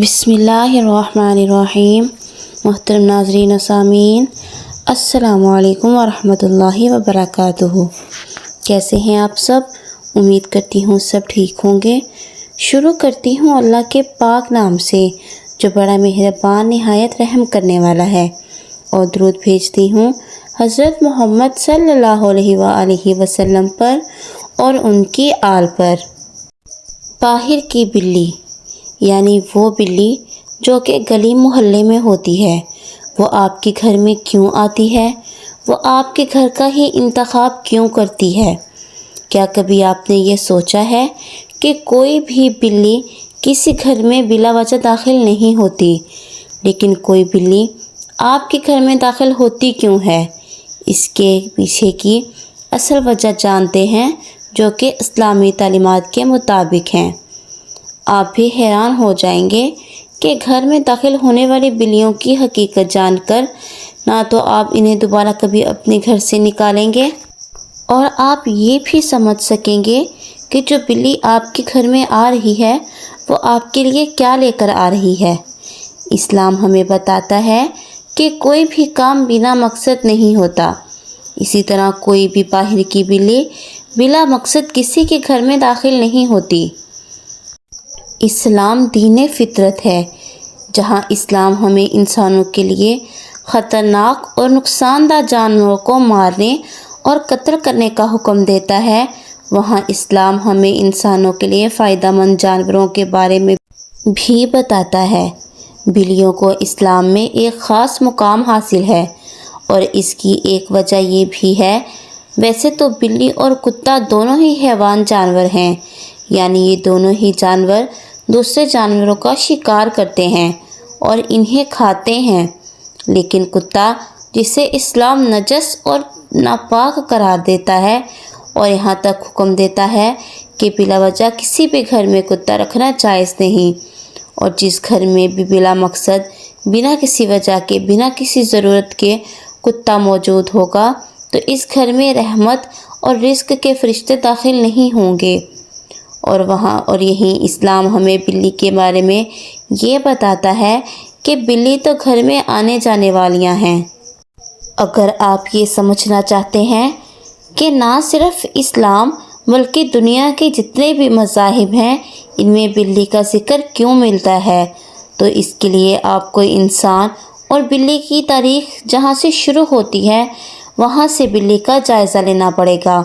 بسم اللہ الرحمن الرحیم۔ محترم ناظرین و سامعین، السلام علیکم ورحمۃ اللہ وبرکاتہ۔ کیسے ہیں آپ سب؟ امید کرتی ہوں سب ٹھیک ہوں گے۔ شروع کرتی ہوں اللہ کے پاک نام سے جو بڑا مہربان نہایت رحم کرنے والا ہے، اور درود بھیجتی ہوں حضرت محمد صلی اللہ علیہ وآلہ وسلم پر اور ان کی آل پر۔ باہر کی بلی یعنی وہ بلی جو کہ گلی محلے میں ہوتی ہے، وہ آپ کے گھر میں کیوں آتی ہے؟ وہ آپ کے گھر کا ہی انتخاب کیوں کرتی ہے؟ کیا کبھی آپ نے یہ سوچا ہے کہ کوئی بھی بلی کسی گھر میں بلا وجہ داخل نہیں ہوتی، لیکن کوئی بلی آپ کے گھر میں داخل ہوتی کیوں ہے؟ اس کے پیچھے کی اصل وجہ جانتے ہیں، جو کہ اسلامی تعلیمات کے مطابق ہیں۔ آپ بھی حیران ہو جائیں گے کہ گھر میں داخل ہونے والی بلیوں کی حقیقت جان کر نہ تو آپ انہیں دوبارہ کبھی اپنے گھر سے نکالیں گے، اور آپ یہ بھی سمجھ سکیں گے کہ جو بلی آپ کے گھر میں آ رہی ہے وہ آپ کے لیے کیا لے کر آ رہی ہے۔ اسلام ہمیں بتاتا ہے کہ کوئی بھی کام بنا مقصد نہیں ہوتا، اسی طرح کوئی بھی باہر کی بلی بلا مقصد کسی کے گھر میں داخل نہیں ہوتی۔ اسلام دین فطرت ہے، جہاں اسلام ہمیں انسانوں کے لیے خطرناک اور نقصان دہ جانوروں کو مارنے اور قتل کرنے کا حکم دیتا ہے، وہاں اسلام ہمیں انسانوں کے لیے فائدہ مند جانوروں کے بارے میں بھی بتاتا ہے۔ بلیوں کو اسلام میں ایک خاص مقام حاصل ہے، اور اس کی ایک وجہ یہ بھی ہے، ویسے تو بلی اور کتا دونوں ہی حیوان جانور ہیں، یعنی یہ دونوں ہی جانور دوسرے جانوروں کا شکار کرتے ہیں اور انہیں کھاتے ہیں، لیکن کتا جسے اسلام نجس اور ناپاک قرار دیتا ہے اور یہاں تک حکم دیتا ہے کہ بلا وجہ کسی بھی گھر میں کتا رکھنا جائز نہیں، اور جس گھر میں بھی بلا مقصد بنا کسی وجہ کے بنا کسی ضرورت کے کتا موجود ہوگا تو اس گھر میں رحمت اور رزق کے فرشتے داخل نہیں ہوں گے۔ اور یہیں اسلام ہمیں بلی کے بارے میں یہ بتاتا ہے کہ بلی تو گھر میں آنے جانے والیاں ہیں۔ اگر آپ یہ سمجھنا چاہتے ہیں کہ نہ صرف اسلام بلکہ دنیا کے جتنے بھی مذاہب ہیں ان میں بلی کا ذکر کیوں ملتا ہے، تو اس کے لیے آپ کو انسان اور بلی کی تاریخ جہاں سے شروع ہوتی ہے وہاں سے بلی کا جائزہ لینا پڑے گا۔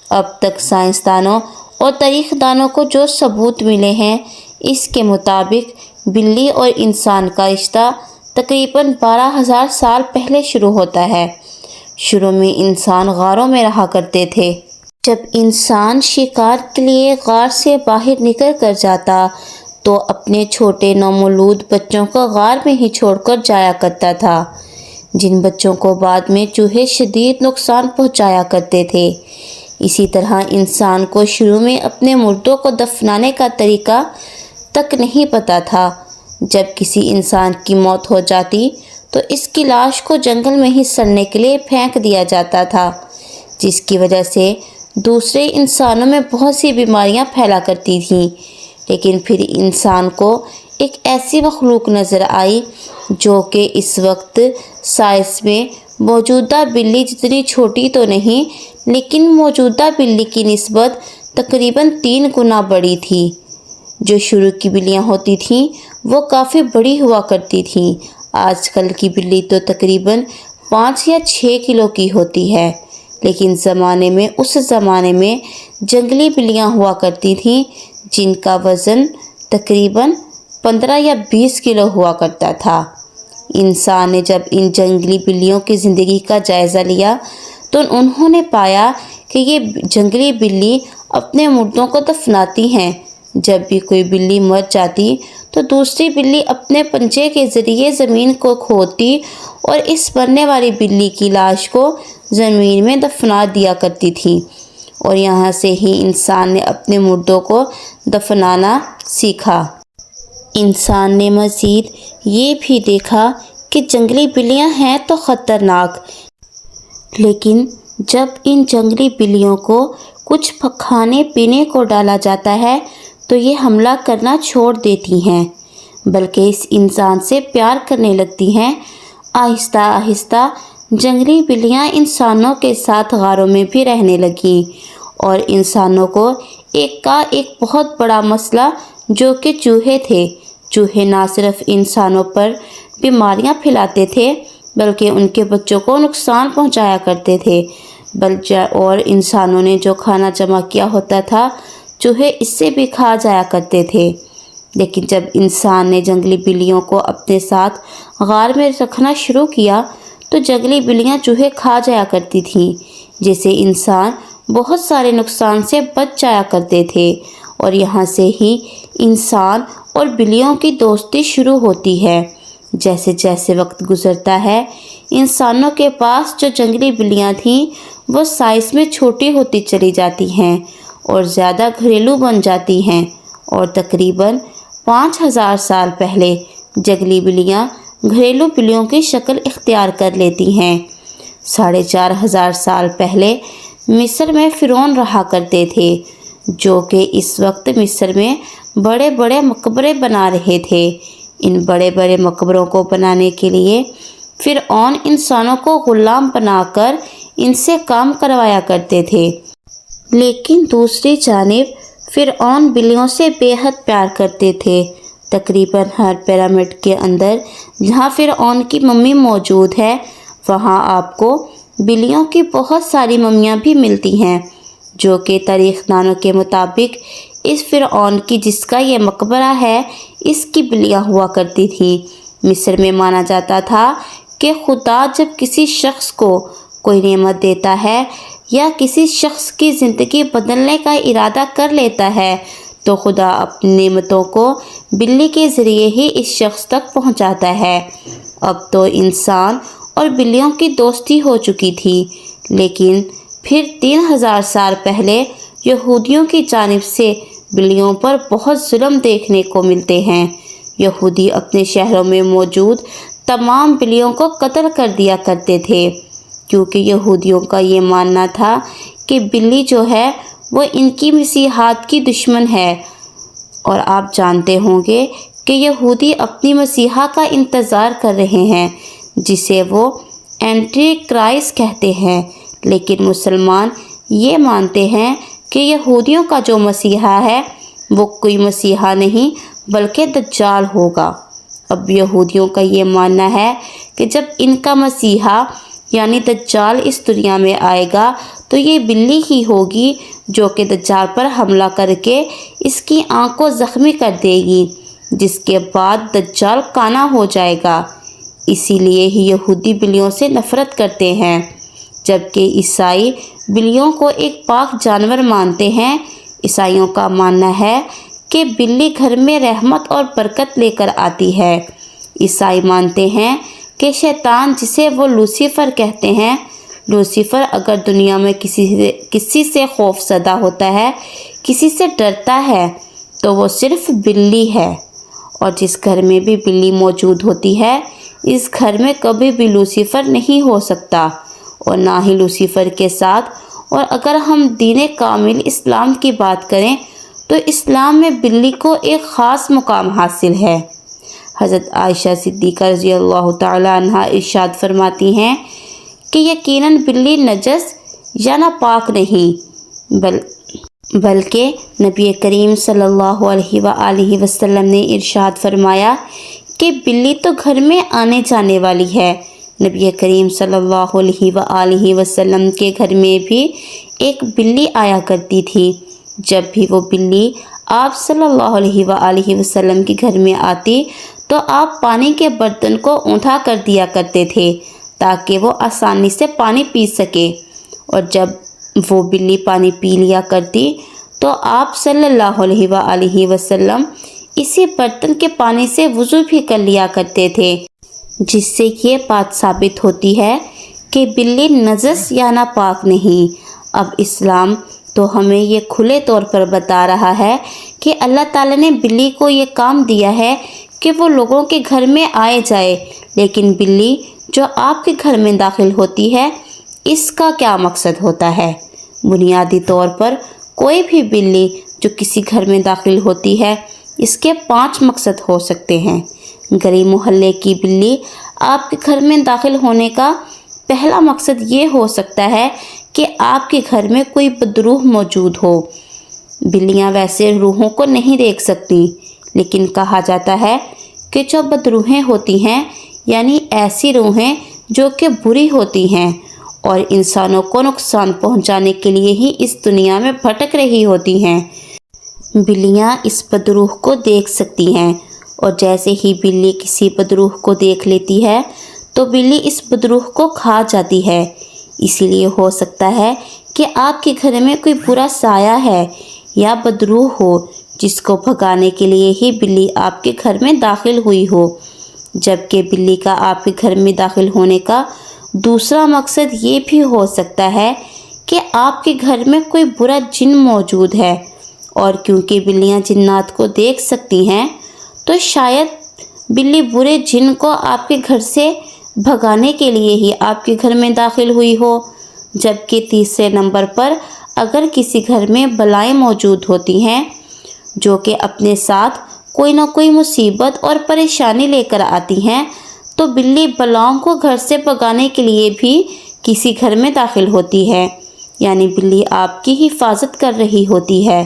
اب تک سائنسدانوں اور تاریخ دانوں کو جو ثبوت ملے ہیں، اس کے مطابق بلی اور انسان کا رشتہ تقریباً 12,000 سال پہلے شروع ہوتا ہے۔ شروع میں انسان غاروں میں رہا کرتے تھے۔ جب انسان شکار کے لیے غار سے باہر نکل کر جاتا تو اپنے چھوٹے نومولود بچوں کو غار میں ہی چھوڑ کر جایا کرتا تھا، جن بچوں کو بعد میں چوہے شدید نقصان پہنچایا کرتے تھے۔ اسی طرح انسان کو شروع میں اپنے مردوں کو دفنانے کا طریقہ تک نہیں پتہ تھا۔ جب کسی انسان کی موت ہو جاتی تو اس کی لاش کو جنگل میں ہی سڑنے کے لیے پھینک دیا جاتا تھا، جس کی وجہ سے دوسرے انسانوں میں بہت سی بیماریاں پھیلا کرتی تھیں۔ لیکن پھر انسان کو ایک ایسی مخلوق نظر آئی جو کہ اس وقت سائنس میں موجودہ بلی جتنی چھوٹی تو نہیں، لیکن موجودہ بلی کی نسبت تقریباً 3 گنا بڑی تھی۔ جو شروع کی بلیاں ہوتی تھیں وہ کافی بڑی ہوا کرتی تھیں۔ آج کل کی بلی تو تقریباً 5 یا 6 کلو کی ہوتی ہے، لیکن اس زمانے میں جنگلی بلیاں ہوا کرتی تھیں جن کا وزن تقریباً 15 یا 20 کلو ہوا کرتا تھا۔ انسان نے جب ان جنگلی بلیوں کی زندگی کا جائزہ لیا تو انہوں نے پایا کہ یہ جنگلی بلی اپنے مردوں کو دفناتی ہیں۔ جب بھی کوئی بلی مر جاتی تو دوسری بلی اپنے پنجے کے ذریعے زمین کو کھودتی اور اس مرنے والی بلی کی لاش کو زمین میں دفنا دیا کرتی تھی، اور یہاں سے ہی انسان نے اپنے مردوں کو دفنانا سیکھا۔ انسان نے مزید یہ بھی دیکھا کہ جنگلی بلیاں ہیں تو خطرناک، لیکن جب ان جنگلی بلیوں کو کچھ کھانے پینے کو ڈالا جاتا ہے تو یہ حملہ کرنا چھوڑ دیتی ہیں۔ بلکہ اس انسان سے پیار کرنے لگتی ہیں۔ آہستہ آہستہ جنگلی بلیاں انسانوں کے ساتھ غاروں میں بھی رہنے لگیں اور انسانوں کو ایک بہت بڑا مسئلہ جو کہ چوہے تھے۔ چوہے نہ صرف انسانوں پر بیماریاں پھیلاتے تھے بلکہ ان کے بچوں کو نقصان پہنچایا کرتے تھے، اور انسانوں نے جو کھانا جمع کیا ہوتا تھا چوہے اس سے بھی کھا جایا کرتے تھے۔ لیکن جب انسان نے جنگلی بلیوں کو اپنے ساتھ غار میں رکھنا شروع کیا تو جنگلی بلیاں چوہے کھا جایا کرتی تھیں، جس سے انسان بہت سارے نقصان سے بچ جایا کرتے تھے، اور یہاں سے ہی انسان اور بلیوں کی دوستی شروع ہوتی ہے۔ جیسے جیسے وقت گزرتا ہے انسانوں کے پاس جو جنگلی بلیاں تھیں وہ سائز میں چھوٹی ہوتی چلی جاتی ہیں اور زیادہ گھریلو بن جاتی ہیں، اور تقریباً 5000 سال پہلے جنگلی بلیاں گھریلو بلیوں کی شکل اختیار کر لیتی ہیں۔ 4500 سال پہلے مصر میں فرعون رہا کرتے تھے، جو کہ اس وقت مصر میں بڑے بڑے مقبرے بنا رہے تھے۔ ان بڑے بڑے مقبروں کو بنانے کے لیے فرعون انسانوں کو غلام بنا کر ان سے کام کروایا کرتے تھے، لیکن دوسری جانب فرعون بلیوں سے بے حد پیار کرتے تھے۔ تقریباً ہر پیرامڈ کے اندر جہاں فرعون کی ممی موجود ہے وہاں آپ کو بلیوں کی بہت ساری ممیاں بھی ملتی ہیں، جو کہ تاریخ دانوں کے مطابق اس فرعون کی جس کا یہ مقبرہ ہے اس کی بلیاں ہوا کرتی تھیں۔ مصر میں مانا جاتا تھا کہ خدا جب کسی شخص کو کوئی نعمت دیتا ہے یا کسی شخص کی زندگی بدلنے کا ارادہ کر لیتا ہے تو خدا اپنی نعمتوں کو بلی کے ذریعے ہی اس شخص تک پہنچاتا ہے۔ اب تو انسان اور بلیوں کی دوستی ہو چکی تھی، لیکن پھر 3000 سال پہلے یہودیوں کی جانب سے بلیوں پر بہت ظلم دیکھنے کو ملتے ہیں۔ یہودی اپنے شہروں میں موجود تمام بلیوں کو قتل کر دیا کرتے تھے، کیونکہ یہودیوں کا یہ ماننا تھا کہ بلی جو ہے وہ ان کی مسیحات کی دشمن ہے، اور آپ جانتے ہوں گے کہ یہودی اپنی مسیحا کا انتظار کر رہے ہیں جسے وہ اینٹی کرائسٹ کہتے ہیں، لیکن مسلمان یہ مانتے ہیں کہ یہودیوں کا جو مسیحا ہے وہ کوئی مسیحا نہیں بلکہ دجال ہوگا۔ اب یہودیوں کا یہ ماننا ہے کہ جب ان کا مسیحا یعنی دجال اس دنیا میں آئے گا تو یہ بلی ہی ہوگی جو کہ دجال پر حملہ کر کے اس کی آنکھ کو زخمی کر دے گی، جس کے بعد دجال کانا ہو جائے گا۔ اسی لیے ہی یہودی بلیوں سے نفرت کرتے ہیں، جبکہ عیسائی بلیوں کو ایک پاک جانور مانتے ہیں۔ عیسائیوں کا ماننا ہے کہ بلی گھر میں رحمت اور برکت لے کر آتی ہے۔ عیسائی مانتے ہیں کہ شیطان جسے وہ لوسیفر کہتے ہیں، لوسیفر اگر دنیا میں کسی سے خوف زدہ ہوتا ہے، کسی سے ڈرتا ہے تو وہ صرف بلی ہے، اور جس گھر میں بھی بلی موجود ہوتی ہے اس گھر میں کبھی بھی لوسیفر نہیں ہو سکتا، اور نہ ہی لوسیفر کے ساتھ۔ اور اگر ہم دین کامل اسلام کی بات کریں تو اسلام میں بلی کو ایک خاص مقام حاصل ہے۔ حضرت عائشہ صدیقہ رضی اللہ تعالیٰ عنہا ارشاد فرماتی ہیں کہ یقیناً بلی نجس یا ناپاک نہیں بلکہ نبی کریم صلی اللہ علیہ وآلہ وسلم نے ارشاد فرمایا کہ بلی تو گھر میں آنے جانے والی ہے۔ نبی کریم صلی اللہ علیہ وآلہ وسلم کے گھر میں بھی ایک بلی آیا کرتی تھی۔ جب بھی وہ بلی آپ صلی اللہ علیہ وآلہ وسلم کے گھر میں آتی تو آپ پانی کے برتن کو اونٹھا کر دیا کرتے تھے تاکہ وہ آسانی سے پانی پی سکے، اور جب وہ بلی پانی پی لیا کرتی تو آپ صلی اللہ علیہ وآلہ وسلم اسی برتن کے پانی سے وضو بھی کر لیا کرتے تھے، جس سے یہ بات ثابت ہوتی ہے کہ بلی نجس یا ناپاک نہیں۔ اب اسلام تو ہمیں یہ کھلے طور پر بتا رہا ہے کہ اللہ تعالیٰ نے بلی کو یہ کام دیا ہے کہ وہ لوگوں کے گھر میں آئے جائے، لیکن بلی جو آپ کے گھر میں داخل ہوتی ہے اس کا کیا مقصد ہوتا ہے؟ بنیادی طور پر کوئی بھی بلی جو کسی گھر میں داخل ہوتی ہے اس کے 5 مقصد ہو سکتے ہیں۔ گلی محلے کی بلی آپ کے گھر میں داخل ہونے کا پہلا مقصد یہ ہو سکتا ہے کہ آپ کے گھر میں کوئی بدروح موجود ہو۔ بلیاں ویسے روحوں کو نہیں دیکھ سکتی، لیکن کہا جاتا ہے کہ جو بدروحیں ہوتی ہیں یعنی ایسی روحیں جو کہ بری ہوتی ہیں اور انسانوں کو نقصان پہنچانے کے لیے ہی اس دنیا میں بھٹک رہی ہوتی ہیں، بلیاں اس بدروح کو دیکھ سکتی ہیں، اور جیسے ہی بلی کسی بدروح کو دیکھ لیتی ہے تو بلی اس بدروح کو کھا جاتی ہے۔ اسی لیے ہو سکتا ہے کہ آپ کے گھر میں کوئی برا سایہ ہے یا بدروح ہو جس کو بھگانے کے لیے ہی بلی آپ کے گھر میں داخل ہوئی ہو۔ جبکہ بلی کا آپ کے گھر میں داخل ہونے کا دوسرا مقصد یہ بھی ہو سکتا ہے کہ آپ کے گھر میں کوئی برا جن موجود ہے، اور کیونکہ بلیاں جنات کو دیکھ سکتی ہیں تو شاید بلی برے جن کو آپ کے گھر سے بھگانے کے لیے ہی آپ کے گھر میں داخل ہوئی ہو۔ جبکہ تیسرے نمبر پر اگر کسی گھر میں بلائیں موجود ہوتی ہیں جو کہ اپنے ساتھ کوئی نہ کوئی مصیبت اور پریشانی لے کر آتی ہیں، تو بلی بلاؤں کو گھر سے بھگانے کے لیے بھی کسی گھر میں داخل ہوتی ہے، یعنی بلی آپ کی حفاظت کر رہی ہوتی ہے۔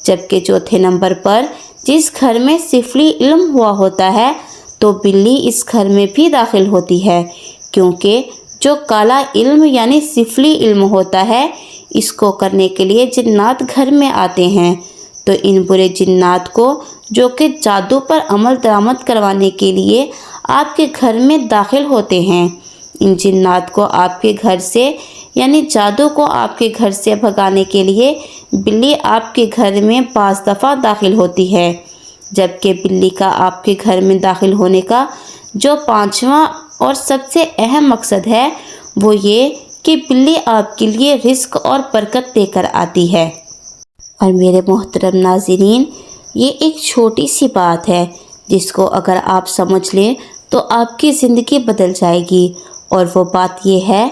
جبکہ چوتھے نمبر پر جس گھر میں سفلی علم ہوا ہوتا ہے تو بلی اس گھر میں بھی داخل ہوتی ہے، کیونکہ جو کالا علم یعنی سفلی علم ہوتا ہے اس کو کرنے کے لیے جنات گھر میں آتے ہیں، تو ان برے جنات کو جو کہ جادو پر عمل درآمد کروانے کے لیے آپ کے گھر میں داخل ہوتے ہیں، ان جنات کو آپ کے گھر سے یعنی جادو کو آپ کے گھر سے بھگانے کے لیے بلی آپ کے گھر میں 5 دفعہ داخل ہوتی ہے۔ جبکہ بلی کا آپ کے گھر میں داخل ہونے کا جو 5واں اور سب سے اہم مقصد ہے وہ یہ کہ بلی آپ کے لیے رزق اور برکت لے کر آتی ہے۔ اور میرے محترم ناظرین، یہ ایک چھوٹی سی بات ہے جس کو اگر آپ سمجھ لیں تو آپ کی زندگی بدل جائے گی، اور وہ بات یہ ہے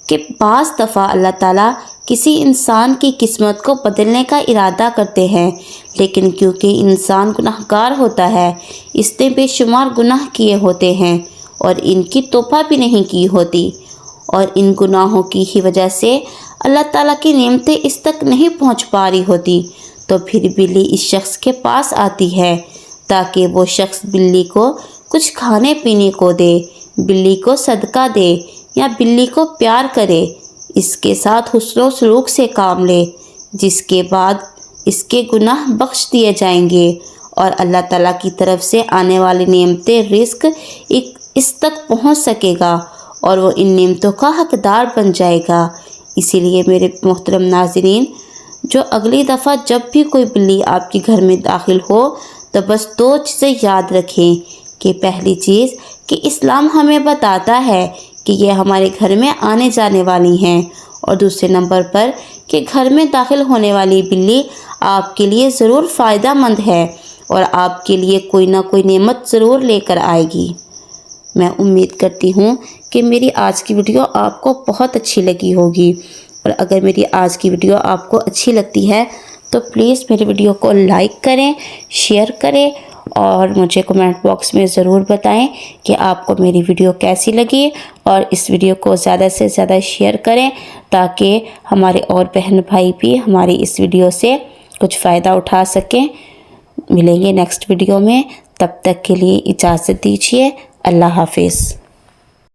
کہ بعض دفعہ اللہ تعالیٰ کسی انسان کی قسمت کو بدلنے کا ارادہ کرتے ہیں، لیکن کیونکہ انسان گناہ گار ہوتا ہے، اس نے بے شمار گناہ کیے ہوتے ہیں اور ان کی توبہ بھی نہیں کی ہوتی، اور ان گناہوں کی ہی وجہ سے اللہ تعالیٰ کی نعمتیں اس تک نہیں پہنچ پا رہی ہوتی، تو پھر بلی اس شخص کے پاس آتی ہے تاکہ وہ شخص بلی کو کچھ کھانے پینے کو دے، بلی کو صدقہ دے یا بلی کو پیار کرے، اس کے ساتھ حسن و سلوک سے کام لے، جس کے بعد اس کے گناہ بخش دیے جائیں گے اور اللہ تعالیٰ کی طرف سے آنے والی نعمتیں رزق اس تک پہنچ سکے گا اور وہ ان نعمتوں کا حقدار بن جائے گا۔ اسی لیے میرے محترم ناظرین، جو اگلی دفعہ جب بھی کوئی بلی آپ کے گھر میں داخل ہو تو بس 2 چیزیں یاد رکھیں کہ پہلی چیز کہ اسلام ہمیں بتاتا ہے کہ یہ ہمارے گھر میں آنے جانے والی ہیں، اور دوسرے نمبر پر کہ گھر میں داخل ہونے والی بلی آپ کے لیے ضرور فائدہ مند ہے اور آپ کے لیے کوئی نہ کوئی نعمت ضرور لے کر آئے گی۔ میں امید کرتی ہوں کہ میری آج کی ویڈیو آپ کو بہت اچھی لگی ہوگی، اور اگر میری آج کی ویڈیو آپ کو اچھی لگتی ہے تو پلیز میری ویڈیو کو لائک کریں، شیئر کریں اور مجھے کمنٹ باکس میں ضرور بتائیں کہ آپ کو میری ویڈیو کیسی لگی، اور اس ویڈیو کو زیادہ سے زیادہ شیئر کریں تاکہ ہمارے اور بہن بھائی بھی ہماری اس ویڈیو سے کچھ فائدہ اٹھا سکیں۔ ملیں گے نیکسٹ ویڈیو میں، تب تک کے لیے اجازت دیجیے۔ اللہ حافظ۔